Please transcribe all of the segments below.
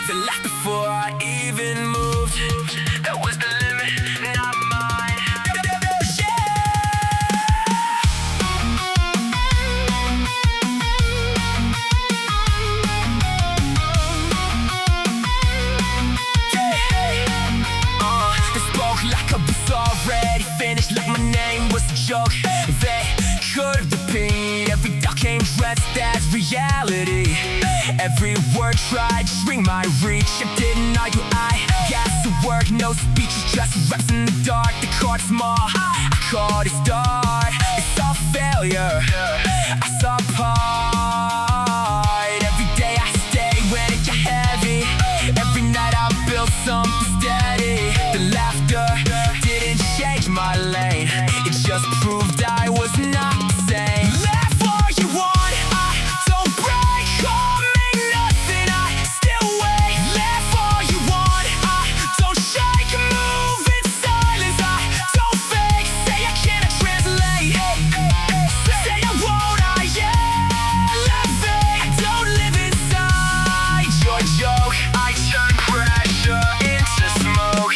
They laughed before I even moved. That was the limit, not mine. They spoke like I was already finished, like my name was a joke. They could repeat every thought came dressed as reality. Every word tried to shrink my reach. I didn't argue, I got to work. No speeches, just reps in the dark. The court small, I called it start. It's all failure, I saw part. Every day I stay when it got heavy. Every night I built something steady. The laughter didn't change my lane. It just proved I was not the same. Laugh all you want, don't break. Call me nothing, I still wait. Laugh all you want, don't shake. Move in silence, I don't fake. Say I cannot translate, say I won't, I elevate. I don't live inside your joke. I turn pressure into smoke.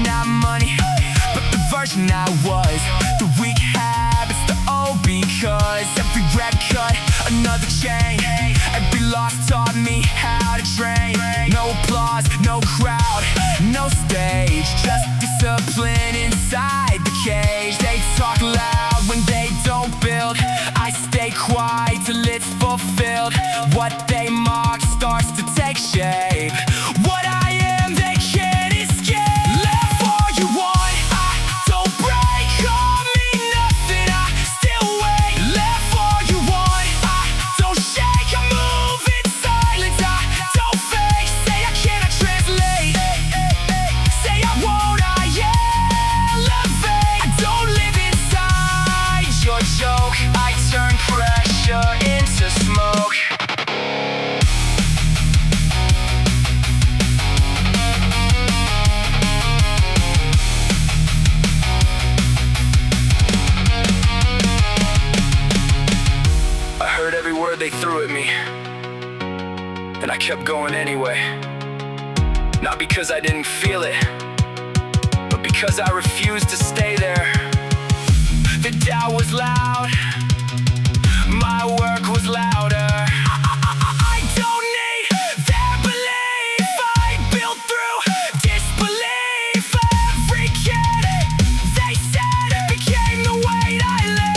Not money, but the version I was. The weak habits, the old because every rep cut, another chain. Every loss taught me how to train. No applause, no crowd, no stage, just discipline inside the cage. They talk loud when they don't build. I stay quiet till it's fulfilled. What they mock starts to take shape. What I am, they can't escape. Laugh all you want, don't break. Call me nothing, I still wait. Laugh all you want, don't shake. I move in silence, I don't fake. Say I cannot translate, say I won't, I elevate. I don't live inside your joke. I turn pressure into smoke. I heard every word they threw at me, and I kept going anyway. Not because I didn't feel it, but because I refused to stay there. The doubt was loud, my work was louder. I don't need their belief. I built through disbelief. Every kid they said became the weight I live.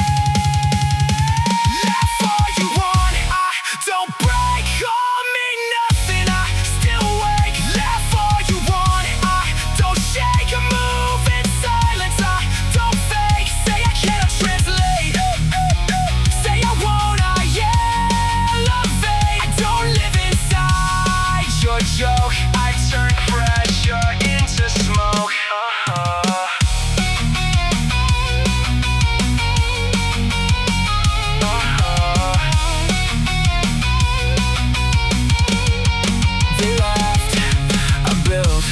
Laugh all you want, don't break. Call me nothing, I still wake. Laugh all you want, don't shake. I move in silence, I don't fake. Say I cannot translate, say I won't, I elevate. I don't live inside your joke. I turn pressure into smoke. They laughed, I built,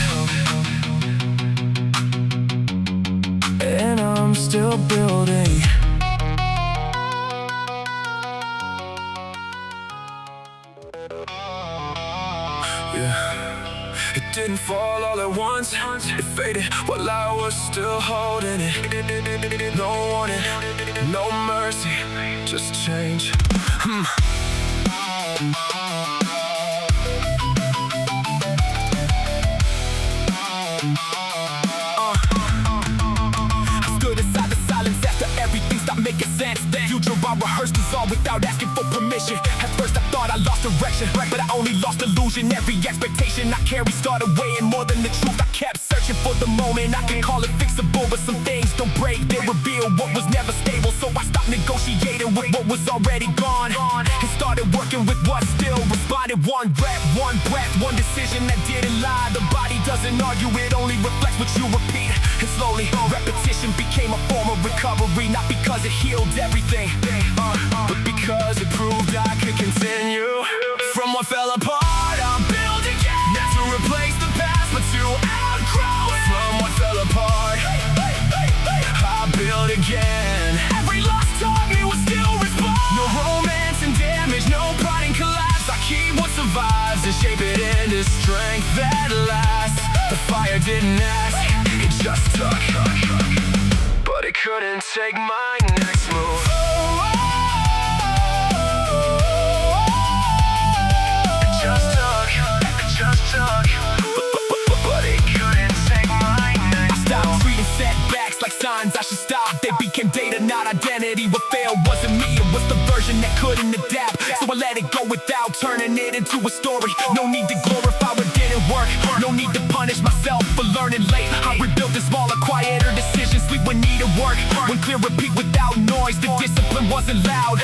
and I'm still building. Yeah, it didn't fall all at once. It faded while I was still holding it. No warning, no mercy, just change. I stood inside the silence after everything stopped making sense. Then you drove our rehearsals all without asking for permission. At first I thought I lost direction, but I only lost illusion. Every expectation I carried started weighing more than the truth. I kept searching for the moment I can call it fixable, but some things don't break, they reveal what was never stable. So I stopped negotiating with what was already gone, and started working with what still responded. One rep, one breath, one decision that didn't lie. The body doesn't argue, it only reflects what you repeat. And slowly, repetition became a form of recovery. Not because it healed everything, but because it proved I could continue. From one didn't ask, it just took. But it couldn't take my next move. It just took, it just took. But it couldn't take my next move. I stopped treating setbacks like signs I should stop. They became data, not identity. What failed wasn't me, it was the version that couldn't adapt. So I let it go without turning it into a story. No need to glorify what didn't work. No need to punish myself for learning late. I rebuilt the smaller, quieter decisions we would need to work. When clear, repeat without noise. The discipline wasn't loud.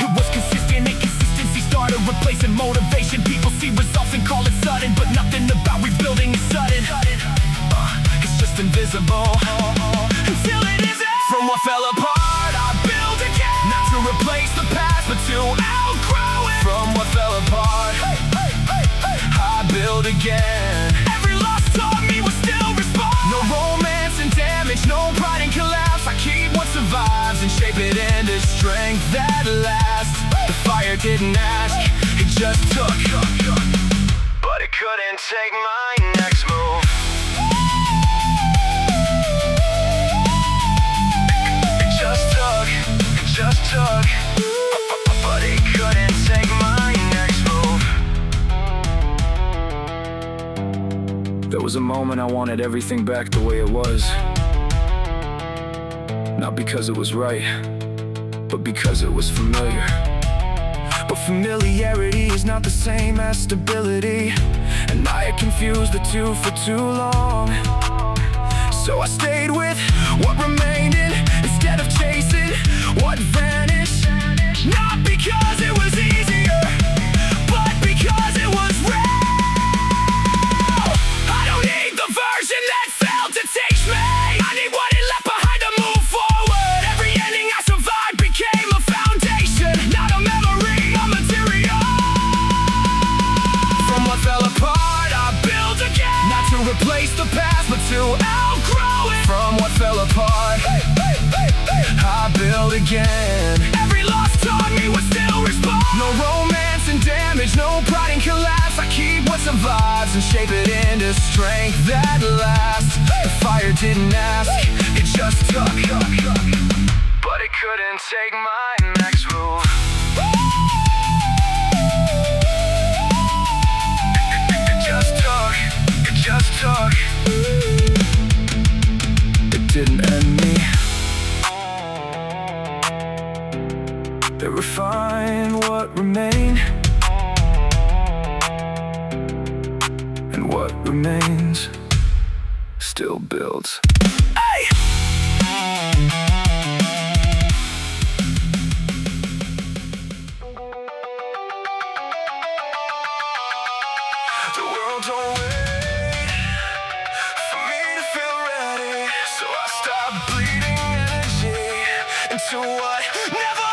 It was consistent, and consistency started replacing motivation. People see results and call it sudden, but nothing about rebuilding is sudden. It's just invisible until it isn't. From what fell apart, I build again. Not to replace the past, but to outgrow it. From what fell apart, I build again. Every loss taught me will still respond. No romance and damage, no pride and collapse. I keep what survives and shape it into strength that lasts. The fire didn't ask, it just took. But it couldn't take my next move. It just took, it just took. But it couldn't take my next move. There was a moment I wanted everything back the way it was. Not because it was right, but because it was familiar. But familiarity is not the same as stability, and I had confused the two for too long. So I stayed with what remained instead of chasing what vanished. Not because it was easier, but because it was real. I don't need the version that failed to teach me. I need what it left behind to move forward. Every ending I survived became a foundation, not a memory, a material. From what fell apart, I build again. Not to replace the past, but to outgrow it. From what fell apart, I build again. Every loss taught me would still respond. No romance and damage, no pride and collapse. I keep what survives and shape it into strength that lasts. The fire didn't ask, it just took. But it couldn't take my next move. It just took, it just took. It didn't end me. It refined what remained, and what remains still builds. Hey! The world don't wait for me to feel ready, so I stop bleeding energy into what never.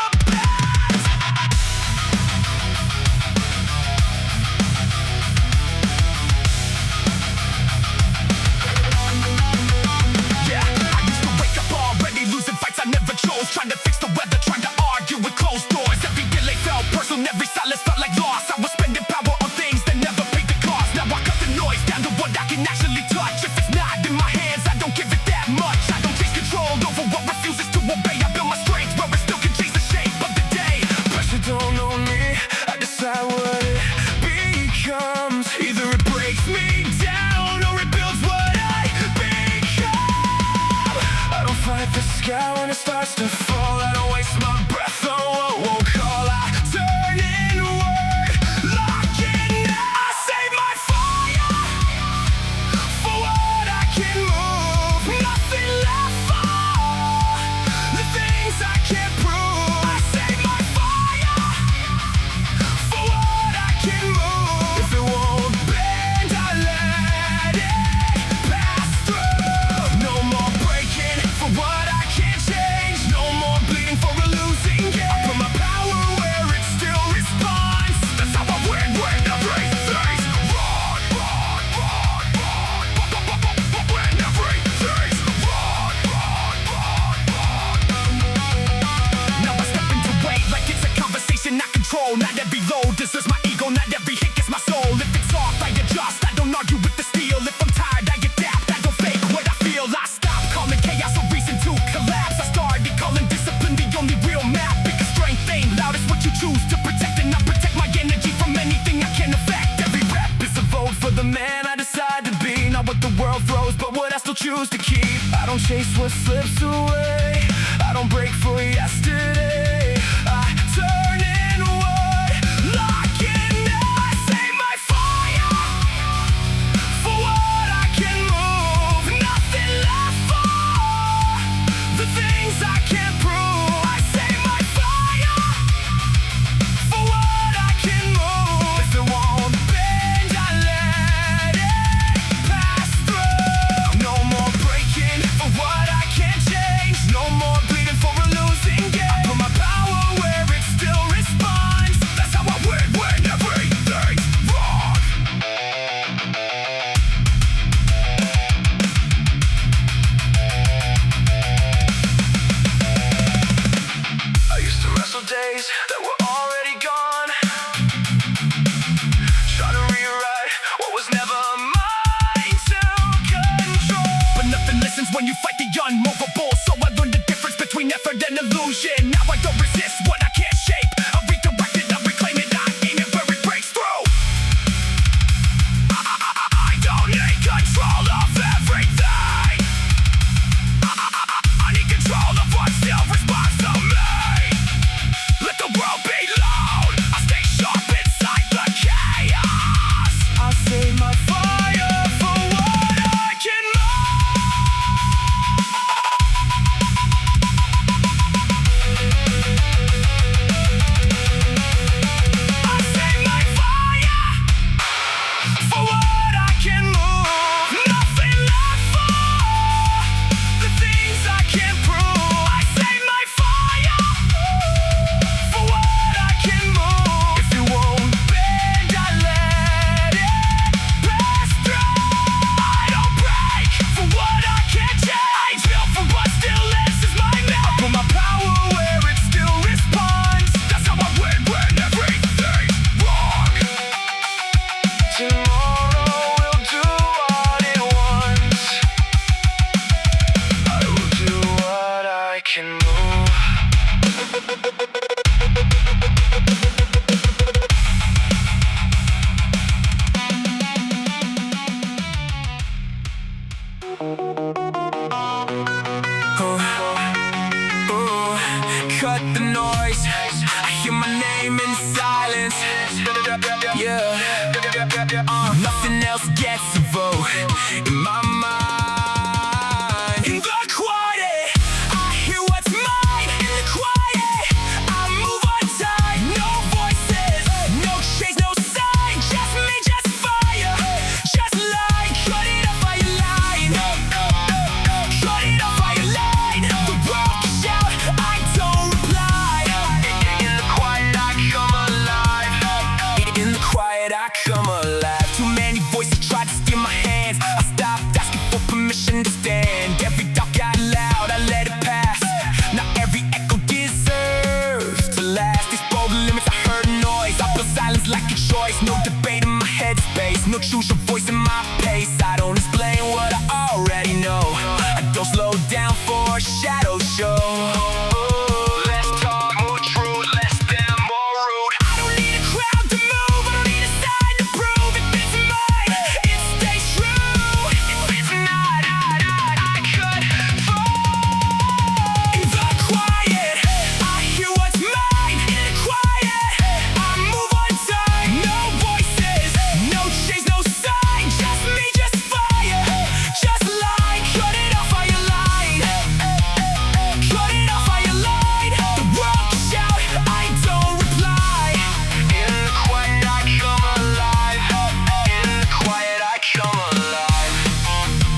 Trying to fix the weather, trying to argue with closed doors. Every delay felt personal, every silence felt like loss. I was spending power on things that never paid the cost. Now I cut the noise down to what I can actually touch. If it's not in my hands, I don't give it that much. I don't chase control over what refuses to obey. I build my strength where it still can change the shape of the day. Pressure don't own me, I decide what it becomes. Either it breaks me down or it builds what I become. I don't fight the sky when it starts to fall. I don't waste my breath on what won't call. I turn inward, lock in. I save my fire for what I can move. Nothing left for the things I can't prove. I save my fire for what I can move. If it won't bend, I let it pass through. No more breaking for what I can't change. No more bleeding for a losing game. I put my power where it still responds. That's how I win everything's wrong. When everything's wrong. Now I step into weight like it's a conversation I control. Not every load deserves my ego, not every hit gets my soul. If it's off, I adjust, I don't argue with the steel. If I'm tired, I adapt, I don't don't chase what slips away. I don't break for yesterday. I turn inward, lock in. I save my fire for what I can move. Nothing left for the things I can't prove. I save my fire for what I can move. If it won't bend, I let it pass through. No more breaking for what I can't change. No more bleeding for a losing game. I put my power where it still responds. That's how I win when everything's wrong. I used to wrestle days that were already gone, try to rewrite what was never mine to control. But nothing listens when you fight the unmovable. So I learned the difference between effort and illusion. Now I don't resist what I can't shape. I redirect it, I reclaim it, I aim it where it breaks through. I don't need control of everything. I need control of what still responds to me. Let the world be loud. I stay sharp inside the chaos. I save my fire for what I can I save my fire for what I can move. Nothing left for the things I can't prove. I save my fire for what I can move. If it won't bend, I let it pass through. I don't break for what I can't change. Feel for what still lives is my man. I put my power where it still responds. That's how I win when everything's wrong. Tomorrow will do what it wants. I will do what I can move. Cut the noise. I hear my name in silence. Yeah. Nothing else gets a vote in my mind. In the quiet, I hear what's mine. In the quiet, I move on tight. No voices, no chase, no sign. Just me, just fire, just light. Cut it off by your line. Cut it off by your line. The world can shout, I don't reply. In the quiet, I come alive. In the quiet, I come alive. Too many voices try to steal my hands. I stopped asking for permission to stand. Every thought got loud, I let it pass. Not every echo deserves to last. These bold limits, I heard noise. I feel silence like a choice. No debate in my headspace. No choose your voice in my pace. I don't explain what I already know. I don't slow down for a shadow show. Less talk, more truth, less them, more rude. I don't need a crowd to move. I don't need a sign to prove. If it's mine, it stays true. If it's not, I could fall. In the quiet, I hear what's mine. In the quiet, I move on tight. No voices, no chase, no sign. Just me, just fire, just light. Cut it off by your line. Cut it off by your line. The world can shout, I don't reply. In the quiet, I come alive. In the quiet, I come alive. In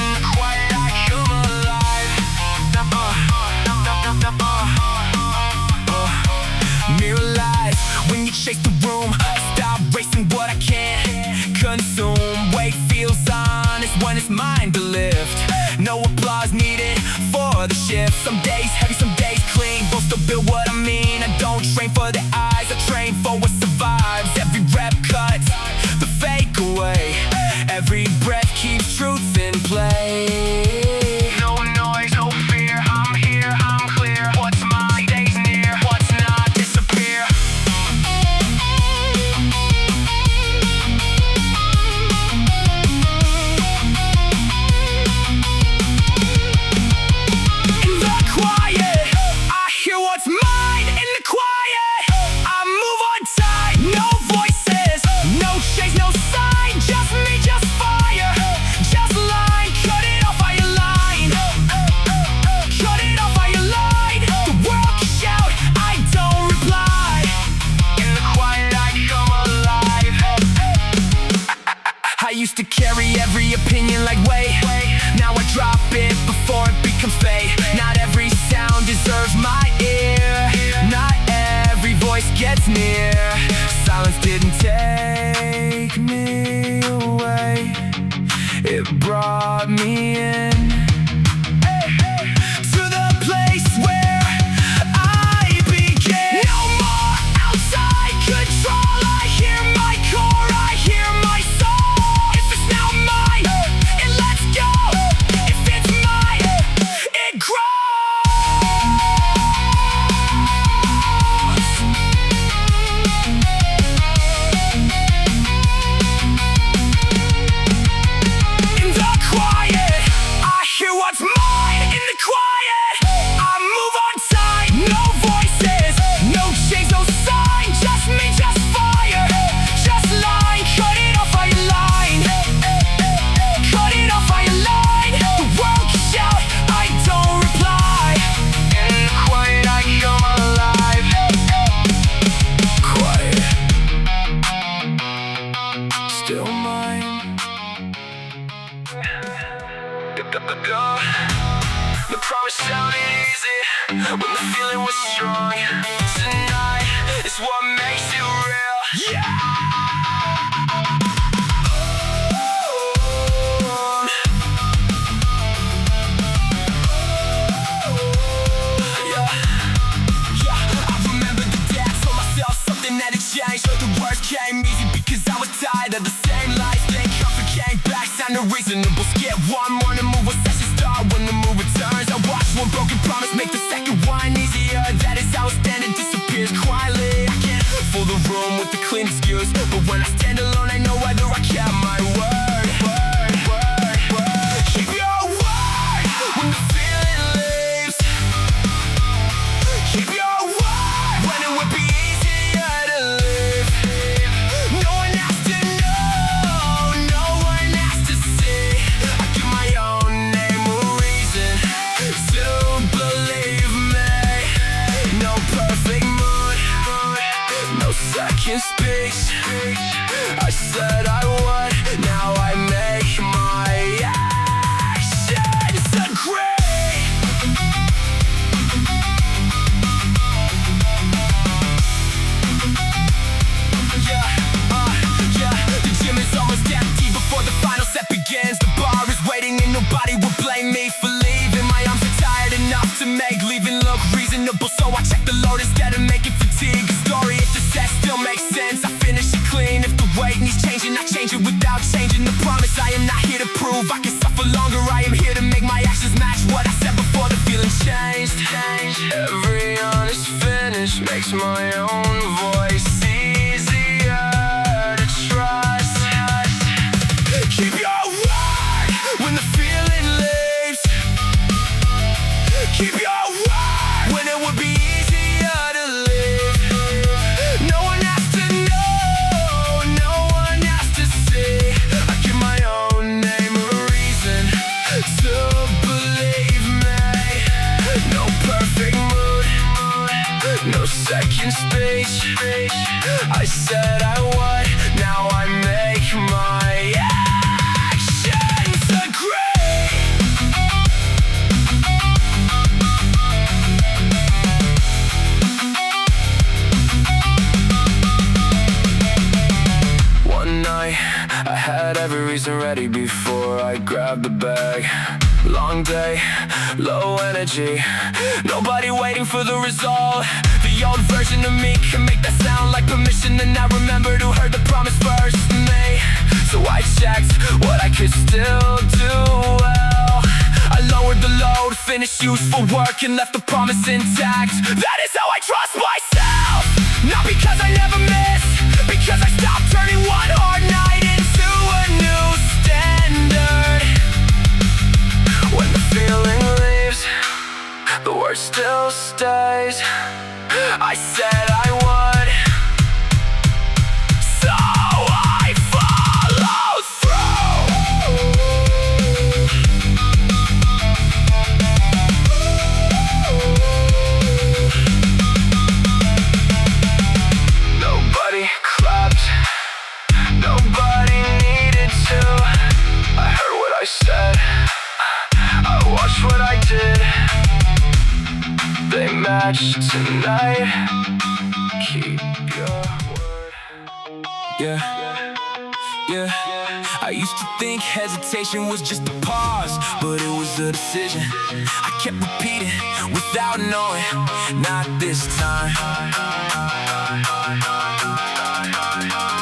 the quiet, I come alive. Mirror lies when you chase the room. Stop racing what I can't consume. Weight feels honest when it's mine to lift. No applause needed for the shift. Some days heavy, some days clean. Both still build what I mean. I don't train for the eyes, I train for what survives. Every rep cuts the fake away. Every breath keeps truth in play. No noise, no fear. I'm here, I'm clear. What's mine stays near. What's not disappear. like wait. Now I drop it before it becomes fate. Not every sound deserves my ear. Not every voice gets near. Silence didn't take me away, it brought me in. The promise sounded easy when the feeling was strong. Tonight is what makes it real. Yeah. I remember the day I told myself something that had changed. The words came easy because I was tired of the same lies. Then comfort came back, sounded reasonable. Skip one more to move a session start when the move returns. I watch one broken promise make the second one easier. That is how a standard disappears quietly. I can't fill the room with the clean excuse, but when I stand alone I know whether I kept my word. Keep your word when the feeling leaves. Keep your word when it would be easier to live. No one has to know, no one has to see. I give my own name a reason to believe me. No perfect mood, no second speech. I said I would, now I make my actions agree. The gym is almost empty before the final set begins. The bar is waiting and nobody will blame me for leaving. My arms are tired enough to make leaving look reasonable, so I check the load instead of making fatigue a story. If the set still makes sense, I finish it clean. If the weight needs changing, I change it without changing the promise. I am not here to prove I can suffer longer. I am here to make my actions match what I said before the feeling changed. Every honest finish makes my own voice easier to trust. Keep your word when the feeling leaves. Keep your word when it would be easier to live. No one has to know, no one has to see. I give my own name a reason to believe me. No perfect mood, no second speech. I said I would, now I make my actions agree. One night, I had every reason ready before I grabbed the bag. Long day, low energy, nobody waiting for the result. The old version of me can make that sound like permission, and I remembered who heard the promise first, me. So I checked what I could still do well. I lowered the load, finished useful work, and left the promise intact. That is how I trust myself. Not because I never miss, because I stopped turning one hard night into a new standard. When the feeling leaves, the word still stays. I said I would, so I followed through. Nobody clapped, nobody needed to. I heard what I said. they match tonight. Keep your word. Yeah. I used to think hesitation was just a pause, but it was a decision. I kept repeating without knowing, not this time.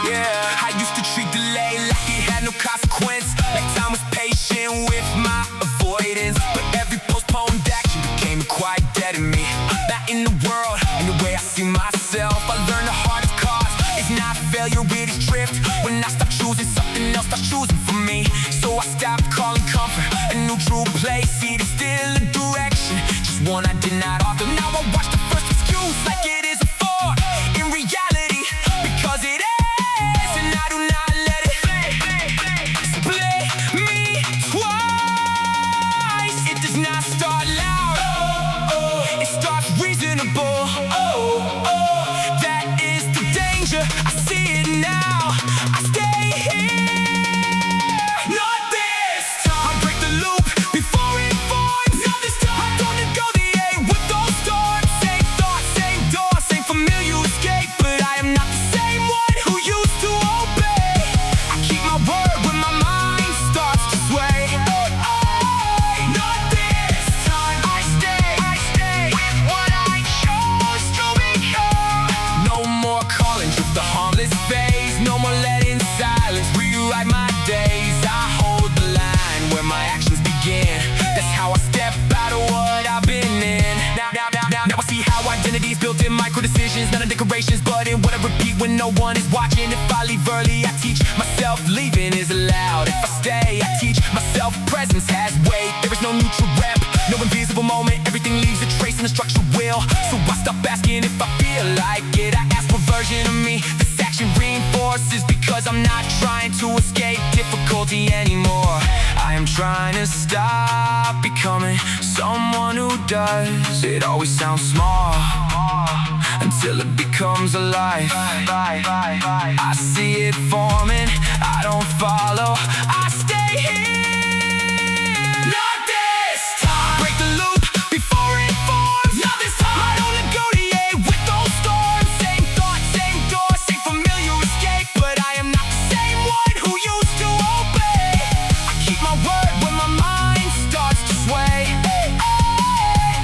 Yeah, I used to treat delay like it had no consequence, like time was patient with my avoidance. But every postponed action became quite dead in me. Not in the world, in the way I see myself. I learned the hardest cause is not failure, it is drift. When I stop choosing, something else starts choosing for me. So I stopped calling comfort a neutral place. It is still a direction, just one I did not offer. Now I watch the first excuse like it is a flaw in reality, because it is, and I do not let it split me twice. It does not start loud, it starts reasonable. That is the danger, I see it now. I stay here, not this time. I break the loop before it forms, not this time. I don't negotiate with those storms. Same thought, same door, same familiar escape. But I am not the same one who used to obey. I keep my word when my mind starts to sway. Not this time. I stay with what I chose to become. No more calling, just the harmless phase. No more letting silence rewrite my days. I hold the line where my actions begin. That's how I step out of what I've been in. Now I see how identity is built in micro decisions, not in decorations, but in what I repeat when no one is watching. If I leave early, I teach myself leaving is allowed. If I stay, I teach myself presence has weight. There is no neutral rep, no invisible moment. Everything leaves a trace in the structure will. So I stop asking if I feel like it. I ask what version of me this action reinforces, because I'm not trying to escape difficulty anymore. I am trying to stop becoming someone who does. It always sounds small until it becomes alive. I see it forming, I don't follow, I stay here. Not this time. Break the loop before it forms. Not this time. I don't negotiate with those storms. Same thought, same door, same familiar escape. But I am not the same one who used to obey. I keep my word when my mind starts to sway.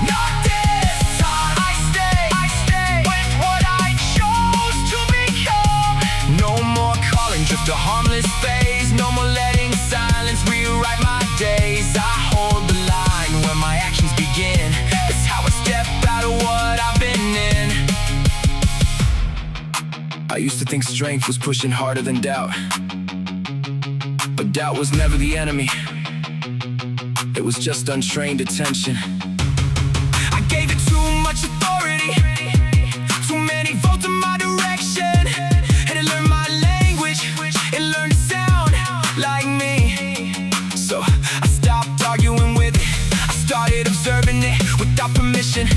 Not this time. I stay with what I chose to become. No more calling, just a harmless phase. No more letting silence rewrite my days. I hold the line where my actions begin. That's how I step out of what I've been in. I used to think strength was pushing harder than doubt, but doubt was never the enemy. It was just untrained attention. I gave it too much authority, too many votes in my direction, and it learned my language, it learned to sound like me. So I stopped arguing with it, I started observing it without permission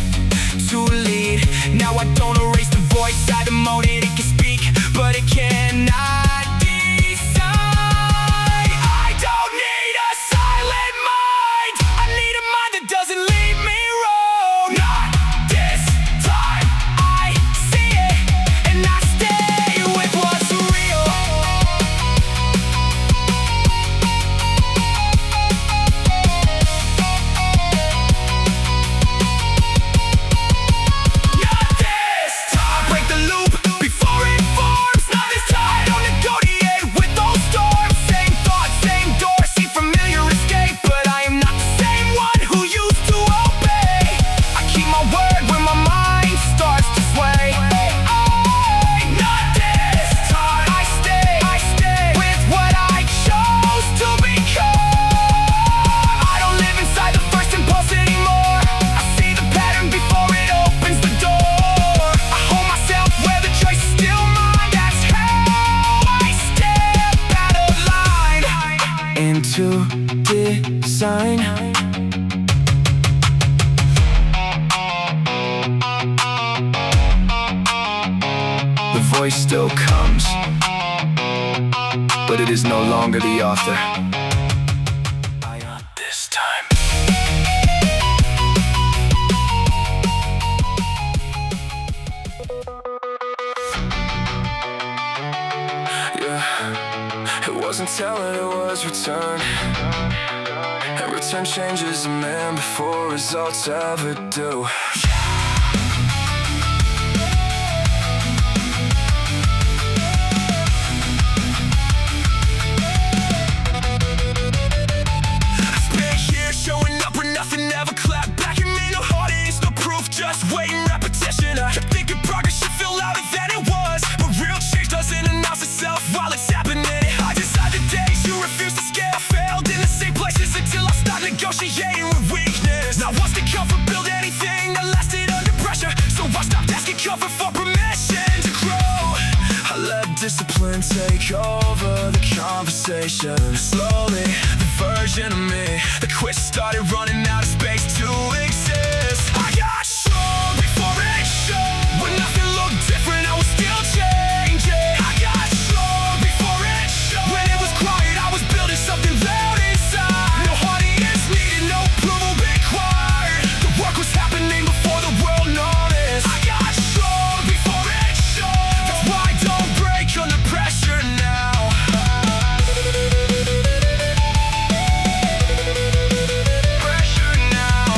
to lead. Now I don't erase the voice, I demote it. It can speak, but it cannot decide. I don't need a silent mind, I need a mind that doesn't leave me wrong. Not this time. I see it, and I stay with what's real. Not this time. Break the loop before it forms. Not this time. I don't negotiate with those storms. Same thought, same door, same familiar escape. But I am not the same one who used to obey. I keep my word when my mind starts to sway. Not this time. I stay with what I chose to become. I don't live inside the first impulse anymore. I see the pattern before it opens the door. I hold myself where the choice is still mine. That's how I step out of line into design. The voice still comes, but it is no longer the author. Not this time. wasn't telling, it was return. And return changes a man before results ever do. Just waiting, repetition. I kept thinking progress should feel louder than it was, but real change doesn't announce itself while it's happening. I decided days you refuse to scale. I failed in the same places until I start negotiating with weakness. Now what's the comfort build anything that lasted under pressure? So I stopped asking comfort for permission to grow. I let discipline take over the conversation. Slowly, the version of me that quit started running out of space to exist. I got strong before it showed. When nothing looked different, I was still changing. I got strong before it showed. When it was quiet, I was building something loud inside. No audience needed, no approval required. The work was happening before the world noticed. I got strong before it showed. That's why I don't break under pressure now. Pressure now.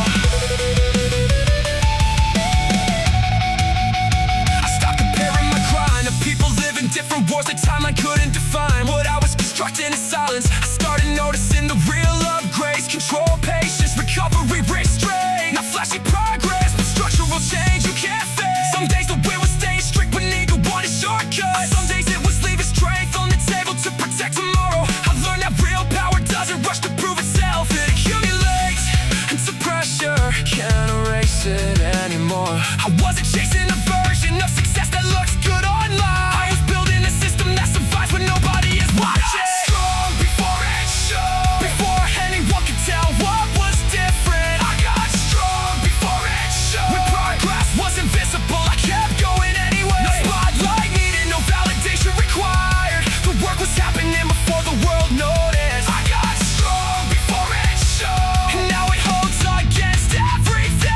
I stopped comparing my grind to people living different wars. The timeline couldn't define what I was constructing in silence. I started noticing the real upgrades: control, patience, recovery, restraint. Not flashy progress, but structural change you can't fake. Some days the will was staying strict when ego wanted shortcuts. Some days it was leaving strength on the table to protect tomorrow. I learned that real power doesn't rush to prove itself. It accumulates into pressure, Can't erase it anymore. I wasn't chasing a version of success that looks good online. I was building a system that survives when nobody is watching. Strong before it showed. Before anyone could tell what was different. I got strong before it showed. When progress was invisible, I kept going anyway. No spotlight needed, no validation required. The work was happening before the world noticed. I got strong before it showed. And now it holds against everything.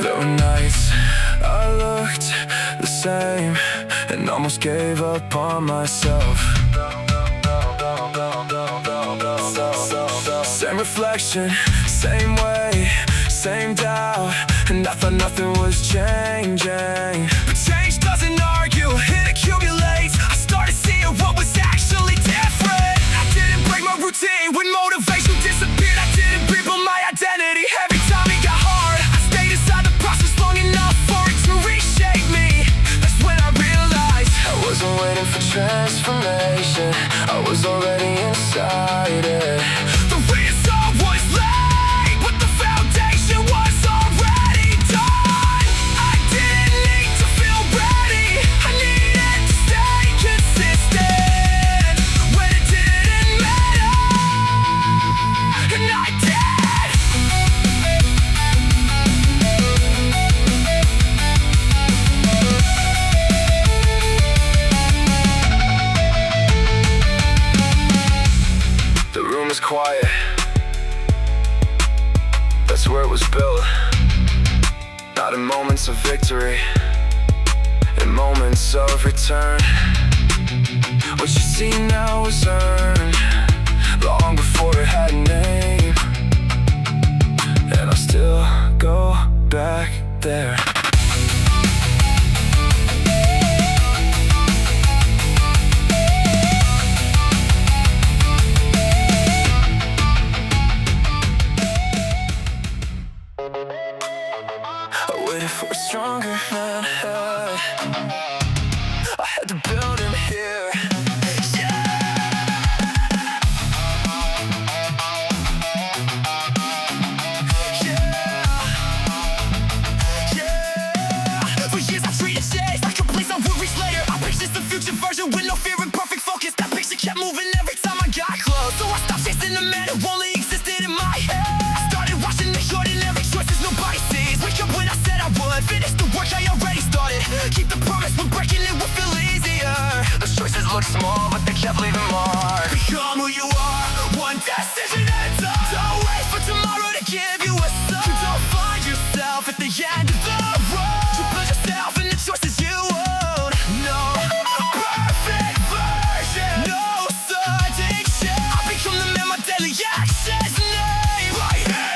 There were nights I looked the same and almost gave up on myself. Same reflection, same way, same doubt, and I thought nothing was changing. But change doesn't argue, it accumulates. I started seeing what was actually different. I didn't break my routine when motivation disappeared. I didn't rebuild my identity every time it got hard. I stayed inside the process long enough for it to reshape me. That's when I realized I wasn't waiting for transformation, I was already inside it. the result was late, but the foundation was already done. I didn't need to feel ready, I needed to stay consistent when it didn't matter, and I did. The room is quiet, that's where it was built. Not in moments of victory, in moments of return. What you see now was earned long before it had a name, and I'll still go back there. I waited for a stronger man. I had to build him here. For years I treated days like a place I would reach later. I pictured the future version with no fear and perfect focus. That picture kept moving every time I got close. So I stopped chasing the man who only existed in my head. I started watching the ordinary choices nobody sees. Wake up when I said I would. Finish the work I already started. Keep the promise when breaking it would feel easier. The choices look small, but they kept leaving marks. Become who you are, one decision at a time. Don't wait for tomorrow to give you a sign. Don't find yourself at the end of the road. You build yourself in the choices action's name. Right here,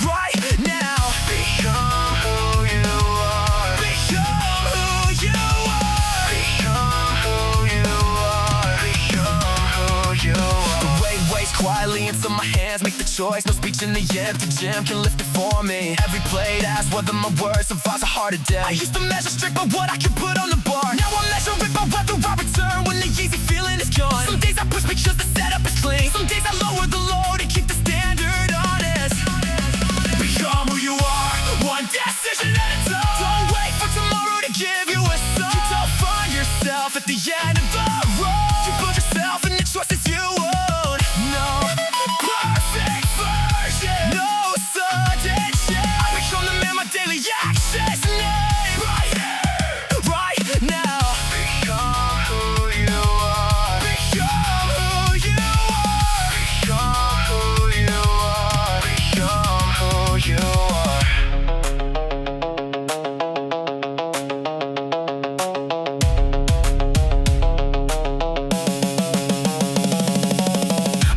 right now. Become who you are. Become who you are. Become who you are. Become who you are. The weight weighs quietly into my hands. Make the choice, no speech in the empty gym can lift it for me. Every plate asks whether my words survives a heart attack. I used to measure strict by what I could put on the bar. Now I measure it by whether I return when the easy feeling is gone. Some days I push because the setup is clean. Some days I lower the load and keep the standard honest. Become who you are, one decision at a time. Don't wait for tomorrow to give you a sign. You don't find yourself at the end of the road. You build yourself and the choices you own. No perfect version, no sudden change. I become the man my daily actions name. Right here, right now. Become who you are. Become who you are. Become who you are. Become who you are.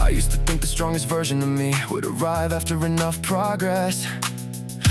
I used to think the strongest version of me would arrive after enough progress.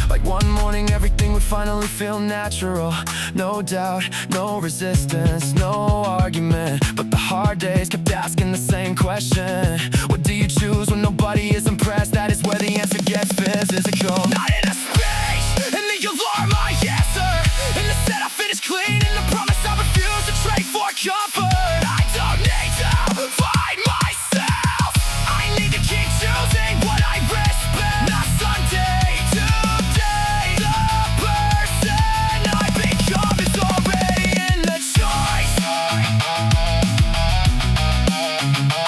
Like one morning everything would finally feel natural. No doubt, no resistance, no argument. But the hard days kept asking the same question. What do you choose when nobody is impressed? That is where the answer gets physical. Not in a space, in the alarm I answer. In the set I finish clean, in the promise I refuse to trade for comfort. I don't need to find myself. I need to keep choosing what I respect. Not Sunday, today. The person I become is already in the choice.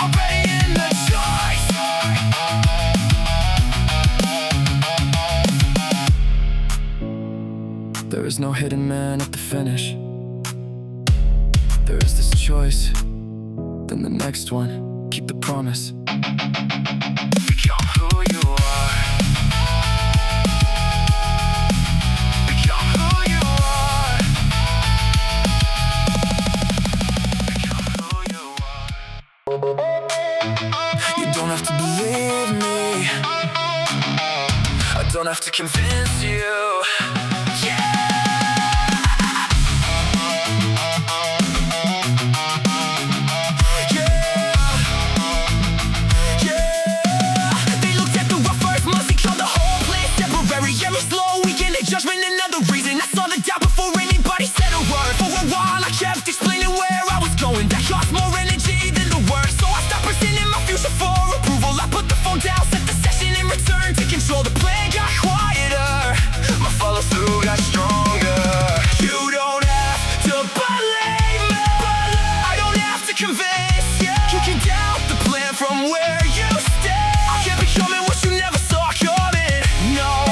Already in the choice. There is no hidden man at the finish. There is this choice, then the next one. Keep the promise. Become who you are. Become who you are. Become who you are. You don't have to believe me. I don't have to convince you. Judgment, another reason. I saw the doubt before anybody said a word. For a while I kept explaining where I was going. That cost more energy than the work. So I stopped presenting my future for approval. I put the phone down, set the session in return to control. The plan got quieter, my follow through got stronger. You don't have to believe me. I don't have to convince you. You can doubt the plan from where you stand. I can't be coming what you never saw coming. No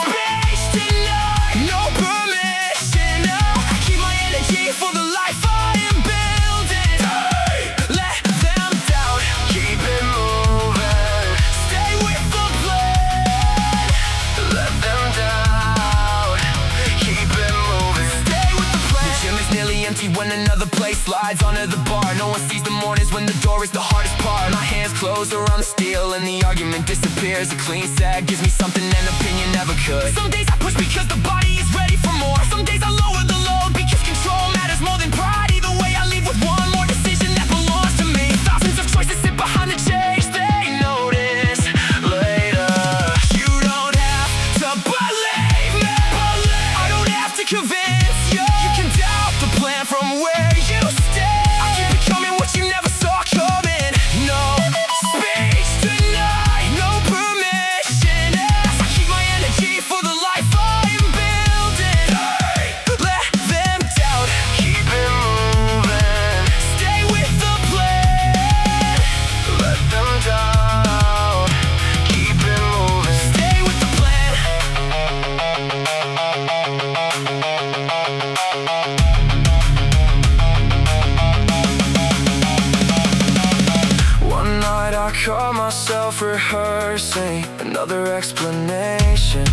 space tonight, no permission. No, I keep my energy for the life I am building. Let them down, keep it moving. Stay with the plan. Let them down, keep it moving. Stay with the plan. The gym is nearly empty when another place slides onto the bar. No one sees the mornings when the door is the hardest part. My hands close around the steel and the argument disappears. A clean set gives me something an opinion never could. Some days I push because the body is ready for more. Some days I lower the load because control matters more than pride. Either way I leave with one more decision that belongs to me. Thousands of choices sit behind the change they notice later. You don't have to believe me. I don't have to convince you. You can doubt the plan from where you stand. I keep becoming what you never saw coming. No speech tonight, no permission. I keep my energy for the life I am building. Let them down, keep it moving. Stay with the plan. Let them down, keep it moving. Stay with the plan. One night I caught myself rehearsing another explanation.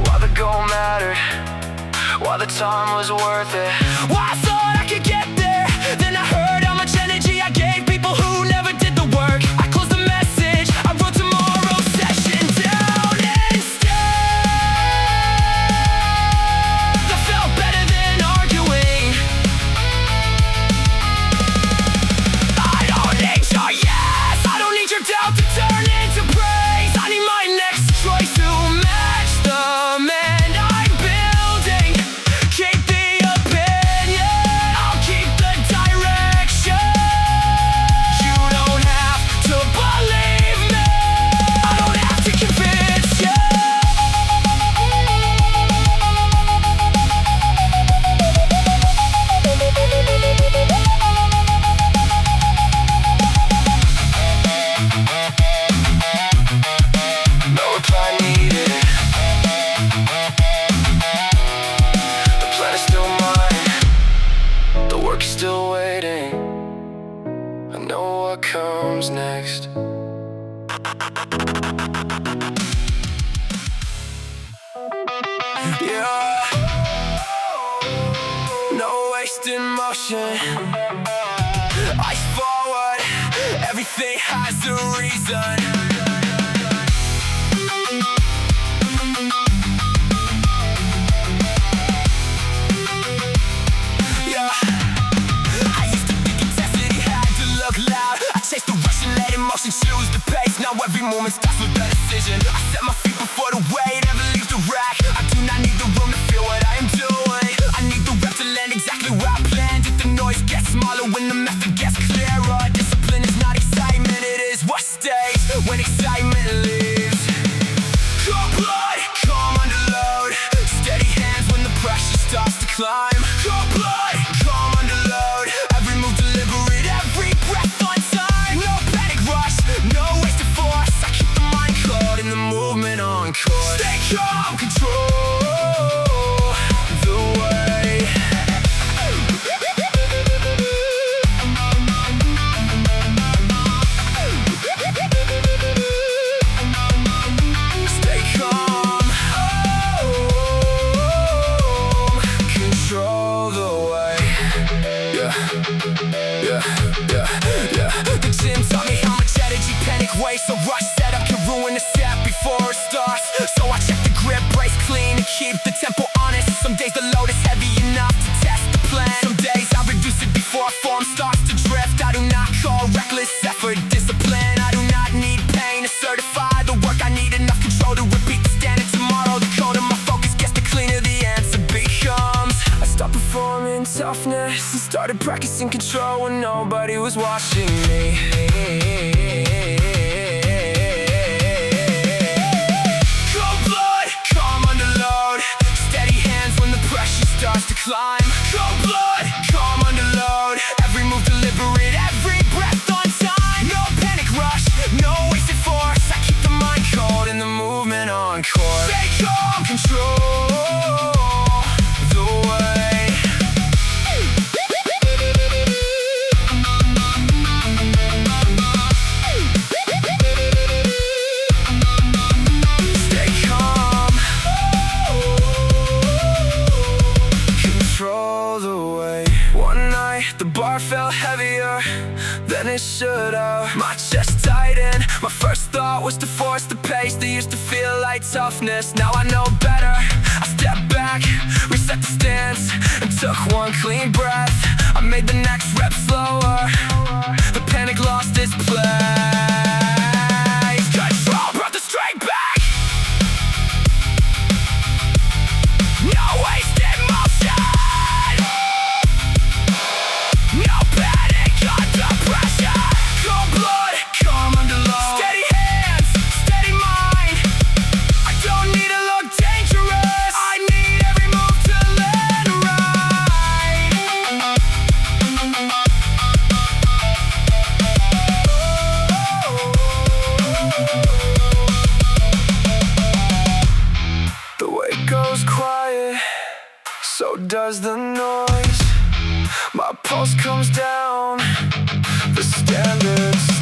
Why the goal mattered, why the time was worth it. Why I thought I could get there. Then I heard how much energy I gave people who never did the work. I closed the message, I wrote to motion. Eyes forward, everything has a reason. Yeah, I used to think intensity had to look loud. I chased the rush and let emotion choose the pace. Now every moment starts with a decision. I set my feet before the weight ever leaves the rack. I do not need the room to feel what I am doing. I need the rep to land exactly where I planned. If the noise gets smaller when the method gets clearer. Discipline is not excitement, it is what stays when excitement leaves. Cold blood, calm under load. Steady hands when the pressure starts to climb. Cold blood, calm under load. Every move deliberate, every breath on time. No panic rush, no wasted force. I keep the mind caught in the movement on course. Stay calm, control the way. Stay calm, control the way. Yeah. The gym taught me how much energy panic wastes. A rush setup can ruin the set before it starts. So I check the grip, brace clean, and keep the tempo honest. Some days the load is heavy enough to test the plan. Some days I reduce it before form starts to drift. I do not call reckless effort discipline. I do not need pain to certify the work. I need enough control to repeat the standard tomorrow. The colder my focus gets, the cleaner the answer becomes. I stopped performing toughness and started practicing control when nobody was watching me. Cold blood, calm under load. Steady hands when the pressure starts to climb. Cold blood, calm under load. Every move deliberate, every breath on time. No panic rush, no wasted force. I keep the mind cold and the movement on course. Stay calm, control the way. Stay calm, control the way. One night the bar felt heavier than it should have. My chest tightened, my first thought was to force the pace that used to feel like toughness. Now I know better. I stepped back, reset the stance, and took one clean breath. I made the next rep slower. The panic lost its place. Control brought the strength back. No wasted motion. No panic under pressure. Cold blood, calm under load. Steady hands, steady mind. I don't need to look dangerous. I need every move to land right. The weight goes quiet, so does the noise. My pulse comes down, the standards